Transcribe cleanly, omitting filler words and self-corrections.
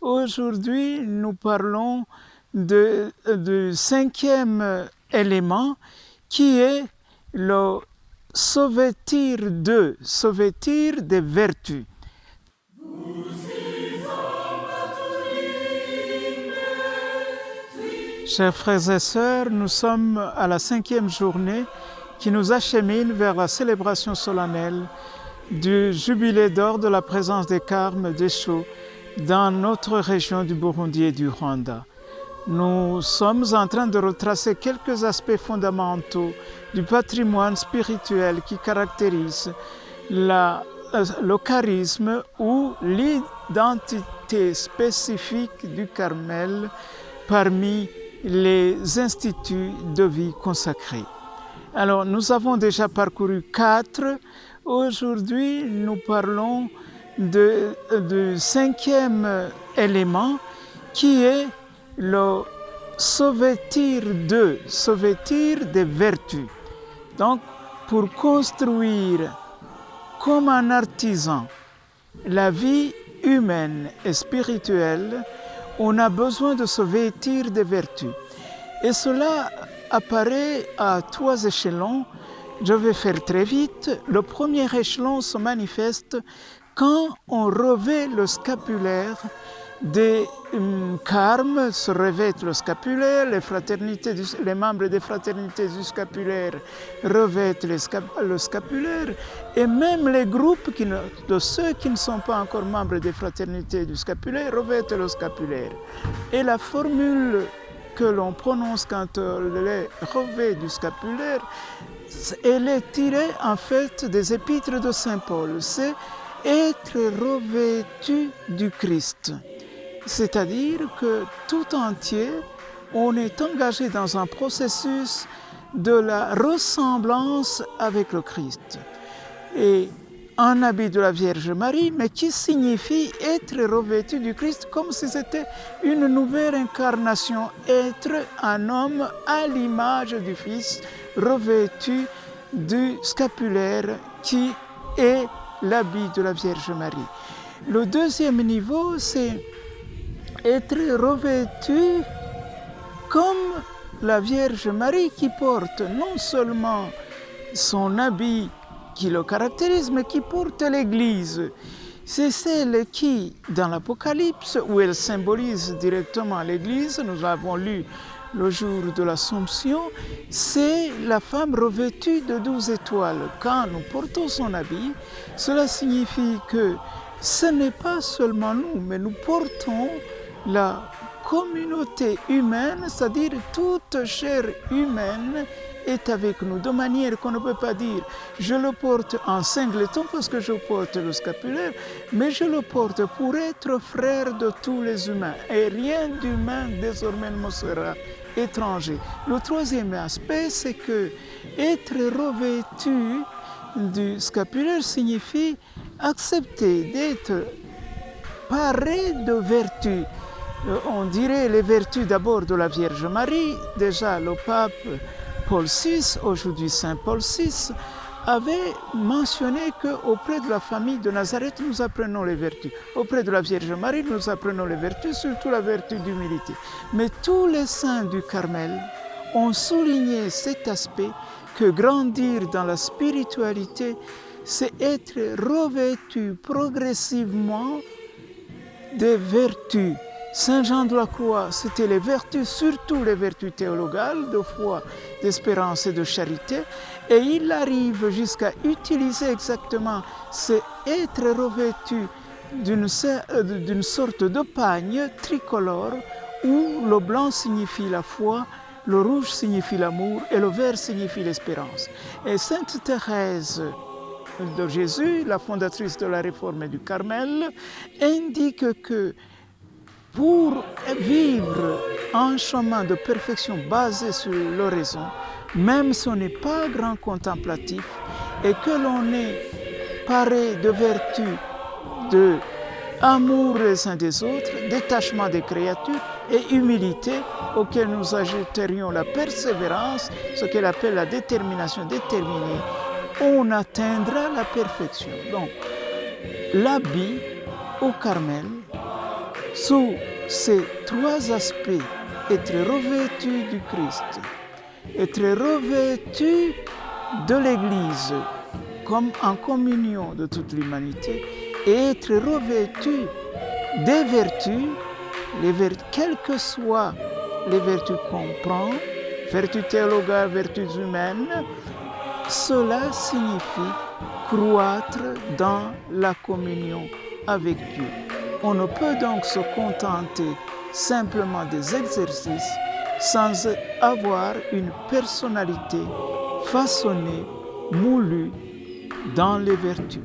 Aujourd'hui, nous parlons du cinquième élément qui est le sauvetir des vertus. Chers frères et sœurs, nous sommes à la cinquième journée qui nous achemine vers la célébration solennelle du jubilé d'or de la présence des Carmes d'Esho dans notre région du Burundi et du Rwanda. Nous sommes en train de retracer quelques aspects fondamentaux du patrimoine spirituel qui caractérise le charisme ou l'identité spécifique du Carmel parmi les instituts de vie consacrés. Alors, nous avons déjà parcouru 4. Aujourd'hui, nous parlons du cinquième élément qui est le sauvetir des vertus. Donc, pour construire comme un artisan la vie humaine et spirituelle, on a besoin de se vêtir des vertus. Et cela apparaît à 3 échelons. Je vais faire très vite. Le premier échelon se manifeste quand on revêt le scapulaire des carmes, se revêtent le scapulaire, les membres des fraternités du scapulaire revêtent le scapulaire, et même les groupes de ceux qui ne sont pas encore membres des fraternités du scapulaire revêtent le scapulaire. Et la formule que l'on prononce quand on les revêt du scapulaire, elle est tirée en fait des épîtres de Saint Paul. C'est être revêtu du Christ. C'est-à-dire que tout entier, on est engagé dans un processus de la ressemblance avec le Christ. Et un habit de la Vierge Marie, mais qui signifie être revêtu du Christ comme si c'était une nouvelle incarnation, être un homme à l'image du Fils, revêtu du scapulaire qui est l'habit de la Vierge Marie. Le deuxième niveau, c'est être revêtu comme la Vierge Marie qui porte non seulement son habit qui le caractérise, mais qui porte l'Église. C'est celle qui, dans l'Apocalypse, où elle symbolise directement l'Église, nous l'avons lu le jour de l'Assomption, c'est la femme revêtue de 12 étoiles. Quand nous portons son habit, cela signifie que ce n'est pas seulement nous, mais nous portons la communauté humaine, c'est-à-dire toute chair humaine est avec nous, de manière qu'on ne peut pas dire je le porte en singleton parce que je porte le scapulaire, mais je le porte pour être frère de tous les humains, et rien d'humain désormais ne me sera étranger. Le troisième aspect, c'est que être revêtu du scapulaire signifie accepter d'être paré de vertus. On dirait les vertus d'abord de la Vierge Marie. Déjà, le pape Paul VI, aujourd'hui Saint Paul VI, avait mentionné qu'auprès de la famille de Nazareth, nous apprenons les vertus. Auprès de la Vierge Marie, nous apprenons les vertus, surtout la vertu d'humilité. Mais tous les saints du Carmel ont souligné cet aspect que grandir dans la spiritualité, c'est être revêtu progressivement des vertus. Saint Jean de la Croix, c'était les vertus, surtout les vertus théologales, de foi, d'espérance et de charité. Et il arrive jusqu'à utiliser exactement, c'est être revêtu d'une sorte de pagne tricolore où le blanc signifie la foi, le rouge signifie l'amour et le vert signifie l'espérance. Et Sainte Thérèse de Jésus, la fondatrice de la Réforme du Carmel, indique que pour vivre un chemin de perfection basé sur l'oraison, même si on n'est pas grand contemplatif et que l'on est paré de vertus de amour les uns des autres, détachement des créatures et humilité, auquel nous ajouterions la persévérance, ce qu'elle appelle la détermination déterminée, on atteindra la perfection. Donc, l'habit au Carmel Sous ces trois aspects, être revêtu du Christ, être revêtu de l'Église comme en communion de toute l'humanité et être revêtu des vertus, quelles que soient les vertus qu'on prend, vertus théologales, vertus humaines, cela signifie croître dans la communion avec Dieu. On ne peut donc se contenter simplement des exercices sans avoir une personnalité façonnée, moulue dans les vertus.